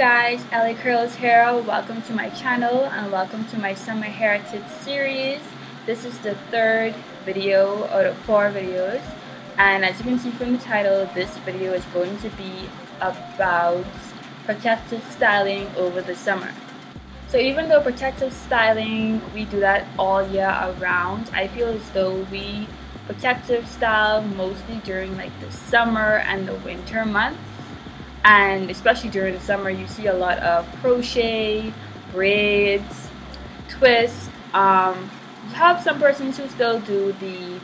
guys, AyeCurlz here. Welcome to my channel and welcome to my summer hair tips series. This is the third video out of 4 videos, and as you can see from the title, this video is going to be about protective styling over the summer. So even though protective styling, we do that all year around, I feel as though we protective style mostly during like the summer and the winter months. And especially during the summer, you see a lot of crochet, braids, twists. You have some persons who still do the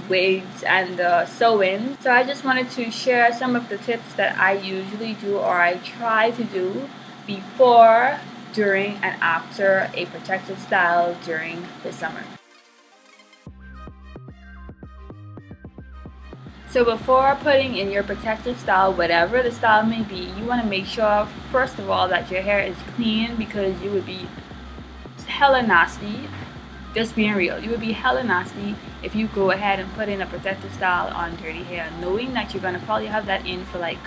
wigs and the sew-ins. So I just wanted to share some of the tips that I usually do, or I try to do, before, during, and after a protective style during the summer. So before putting in your protective style, whatever the style may be, you want to make sure, first of all, that your hair is clean, because you would be hella nasty, just being real, you would be hella nasty if you go ahead and put in a protective style on dirty hair, knowing that you're going to probably have that in for like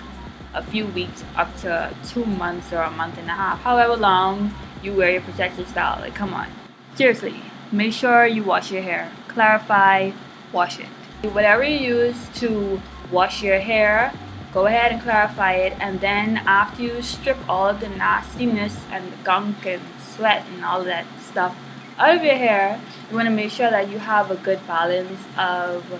a few weeks, up to 2 months or a month and a half, however long you wear your protective style. Like, come on, seriously, make sure you wash your hair, clarify, wash it. Whatever you use to wash your hair, go ahead and clarify it, and then after you strip all of the nastiness and the gunk and sweat and all that stuff out of your hair, you want to make sure that you have a good balance of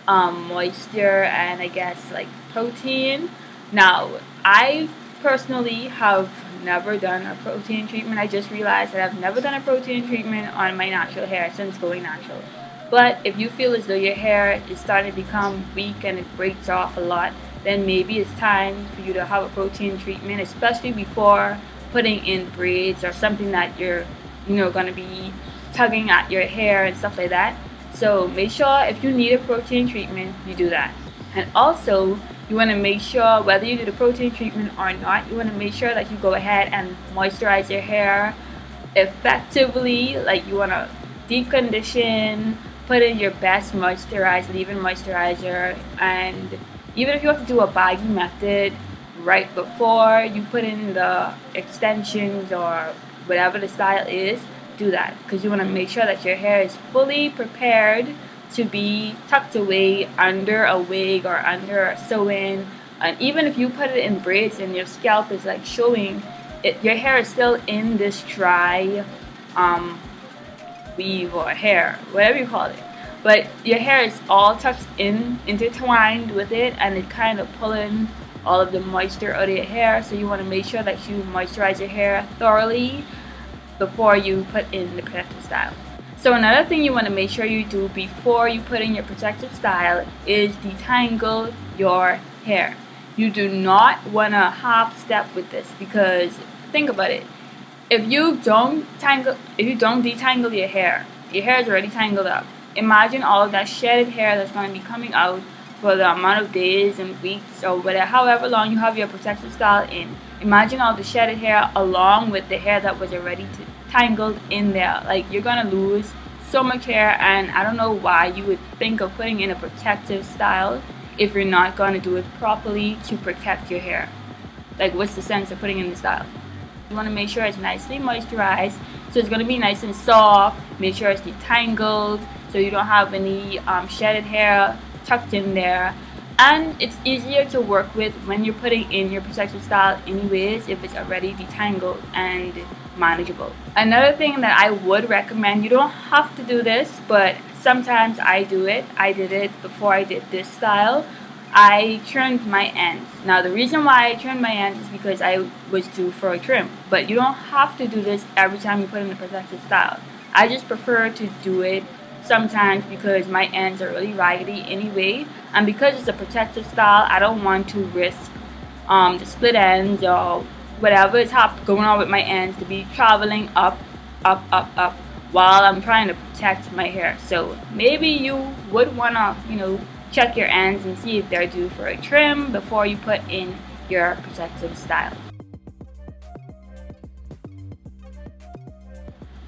moisture and I guess like protein. Now, I personally have never done a protein treatment. I just realized that I've never done a protein treatment on my natural hair since going natural. But if you feel as though your hair is starting to become weak and it breaks off a lot, then maybe it's time for you to have a protein treatment, especially before putting in braids or something that you're, going to be tugging at your hair and stuff like that. So make sure if you need a protein treatment, you do that. And also, you want to make sure whether you do the protein treatment or not, you want to make sure that you go ahead and moisturize your hair effectively. Like, you want to deep condition, put in your best moisturize, leave-in moisturizer, and even if you have to do a baggy method right before you put in the extensions or whatever the style is, do that, because you want to make sure that your hair is fully prepared to be tucked away under a wig or under a sew-in. And even if you put it in braids and your scalp is like showing it, your hair is still in this dry weave or hair, whatever you call it, but your hair is all tucked in, intertwined with it, and it kind of pulling all of the moisture out of your hair. So you want to make sure that you moisturize your hair thoroughly before you put in the protective style. So another thing you want to make sure you do before you put in your protective style is detangle your hair. You do not want to half step with this, because think about it. If you don't detangle your hair is already tangled up. Imagine all of that shedded hair that's going to be coming out for the amount of days and weeks or whatever, however long you have your protective style in. Imagine all the shedded hair along with the hair that was already tangled in there. Like, you're going to lose so much hair, and I don't know why you would think of putting in a protective style if you're not going to do it properly to protect your hair. Like, what's the sense of putting in the style? You want to make sure it's nicely moisturized, so it's going to be nice and soft. Make sure it's detangled so you don't have any shedded hair tucked in there, and it's easier to work with when you're putting in your protective style anyways, if it's already detangled and manageable. Another thing that I would recommend, you don't have to do this, but sometimes I do it. I did it before I did this style. I trimmed my ends. Now, the reason why I trimmed my ends is because I was due for a trim. But you don't have to do this every time you put in the protective style. I just prefer to do it sometimes because my ends are really raggedy anyway. And because it's a protective style, I don't want to risk the split ends or whatever is going on with my ends to be traveling up while I'm trying to protect my hair. So maybe you would want to, check your ends and see if they're due for a trim before you put in your protective style.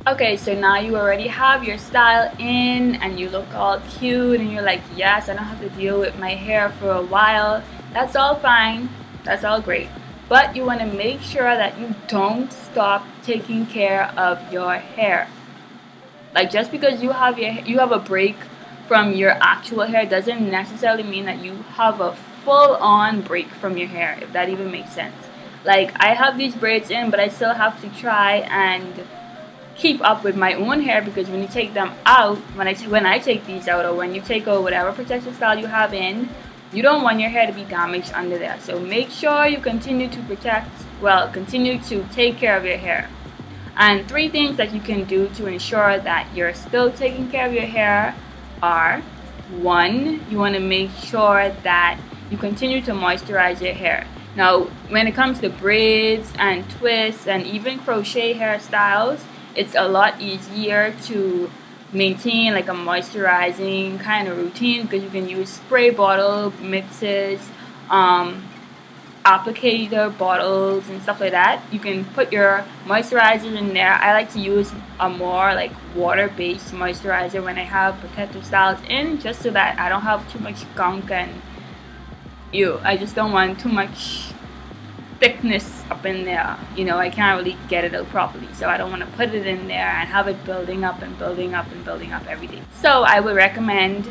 Okay, so now you already have your style in and you look all cute and you're like, yes, I don't have to deal with my hair for a while. That's all fine. That's all great. but you want to make sure that you don't stop taking care of your hair. Like, just because you have a break from your actual hair doesn't necessarily mean that you have a full-on break from your hair, if that even makes sense. Like, I have these braids in, but I still have to try and keep up with my own hair, because when you take them out, when I take these out, or when you take out whatever protective style you have in, you don't want your hair to be damaged under there. So make sure you continue to continue to take care of your hair. And 3 things that you can do to ensure that you're still taking care of your hair are: 1, you want to make sure that you continue to moisturize your hair. Now, when it comes to braids and twists and even crochet hairstyles, it's a lot easier to maintain like a moisturizing kind of routine, because you can use spray bottle mixes, applicator bottles and stuff like that. You can put your moisturizers in there. I like to use a more like water-based moisturizer when I have protective styles in, just so that I don't have too much gunk, and I just don't want too much thickness up in there. I can't really get it out properly, so I don't want to put it in there and have it building up and building up and building up every day. So I would recommend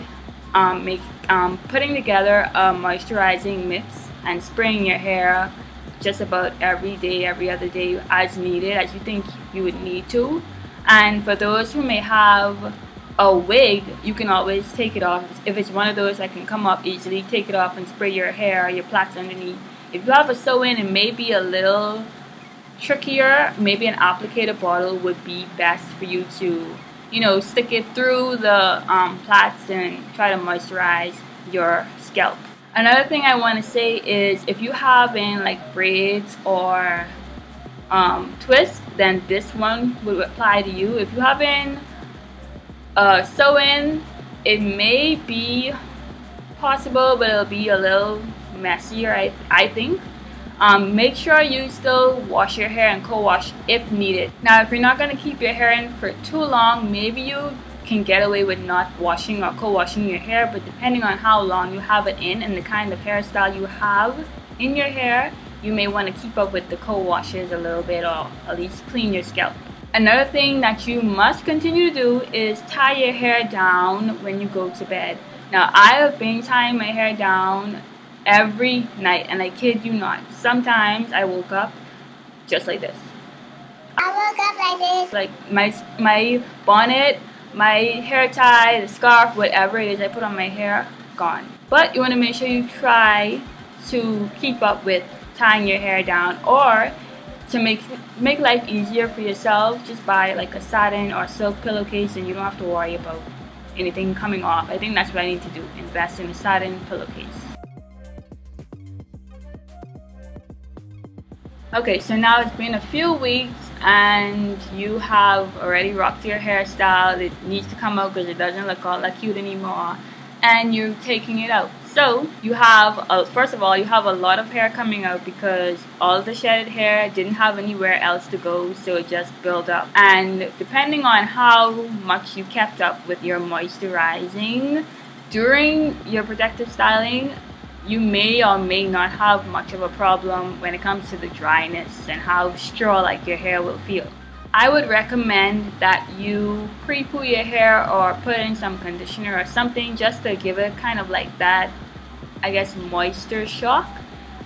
putting together a moisturizing mix and spraying your hair just about every day, every other day, as needed, as you think you would need to. And for those who may have a wig, you can always take it off. If it's one of those that can come up easily, take it off and spray your hair, your plaits underneath. If you have a sew-in, it may be a little trickier. Maybe an applicator bottle would be best for you to, stick it through the plaits and try to moisturize your scalp. Another thing I want to say is, if you have in like braids or twists, then this one would apply to you. If you have in sew-in, it may be possible, but it'll be a little messier, I think. Make sure you still wash your hair and co-wash if needed. Now, if you're not going to keep your hair in for too long, maybe you can get away with not washing or co-washing your hair, but depending on how long you have it in and the kind of hairstyle you have in your hair, you may want to keep up with the co-washes a little bit, or at least clean your scalp. Another thing that you must continue to do is tie your hair down when you go to bed. Now, I have been tying my hair down every night, and I kid you not, sometimes I woke up just like this. I woke up like this. Like my bonnet, my hair tie, the scarf, whatever it is I put on my hair, gone. But you want to make sure you try to keep up with tying your hair down, or to make life easier for yourself, just buy like a satin or silk pillowcase, and you don't have to worry about anything coming off. I think that's what I need to do, invest in a satin pillowcase. Okay, so now it's been a few weeks and you have already rocked your hairstyle. It needs to come out because it doesn't look all that cute anymore, and you're taking it out. So you have, first of all, you have a lot of hair coming out because all the shedded hair didn't have anywhere else to go, so it just built up. And depending on how much you kept up with your moisturizing during your protective styling, you may or may not have much of a problem when it comes to the dryness and how straw-like your hair will feel. I would recommend that you pre-poo your hair or put in some conditioner or something just to give it kind of like that, I guess, moisture shock.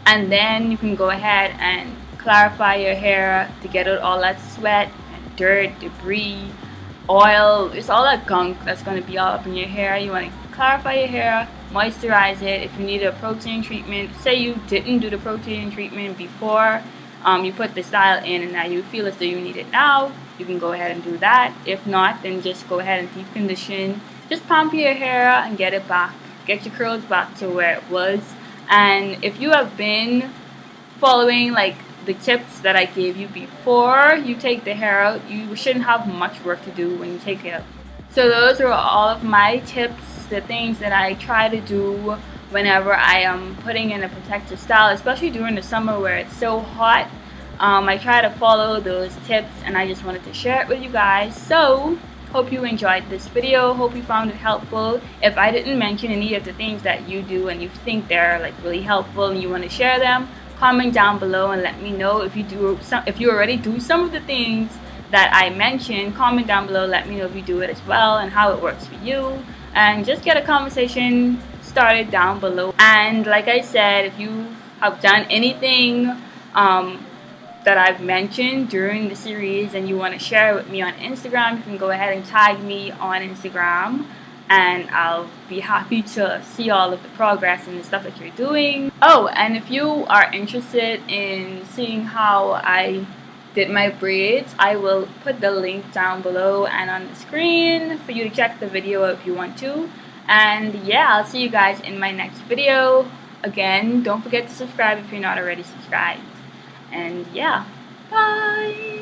And then you can go ahead and clarify your hair to get out all that sweat and dirt, debris, oil. It's all that gunk that's going to be all up in your hair. You want to clarify your hair, moisturize it. If you need a protein treatment, say you didn't do the protein treatment before you put the style in and now you feel as though you need it now, you can go ahead and do that. If not, then just go ahead and deep condition. Just pamper your hair and get it back. Get your curls back to where it was. And if you have been following like the tips that I gave you before you take the hair out, you shouldn't have much work to do when you take it out. So those are all of my tips, the things that I try to do whenever I am putting in a protective style, especially during the summer where it's so hot. I try to follow those tips, and I just wanted to share it with you guys. So hope you enjoyed this video, hope you found it helpful. If I didn't mention any of the things that you do and you think they're like really helpful and you want to share them, comment down below and let me know if you already do some of the things that I mentioned. Comment down below, let me know if you do it as well and how it works for you, and just get a conversation started down below. And like I said, if you have done anything that I've mentioned during the series and you want to share it with me on Instagram, you can go ahead and tag me on Instagram, and I'll be happy to see all of the progress and the stuff that you're doing. Oh, and if you are interested in seeing how I did my braids, I will put the link down below and on the screen for you to check the video if you want to. And yeah, I'll see you guys in my next video. Again, don't forget to subscribe if you're not already subscribed. And yeah, bye!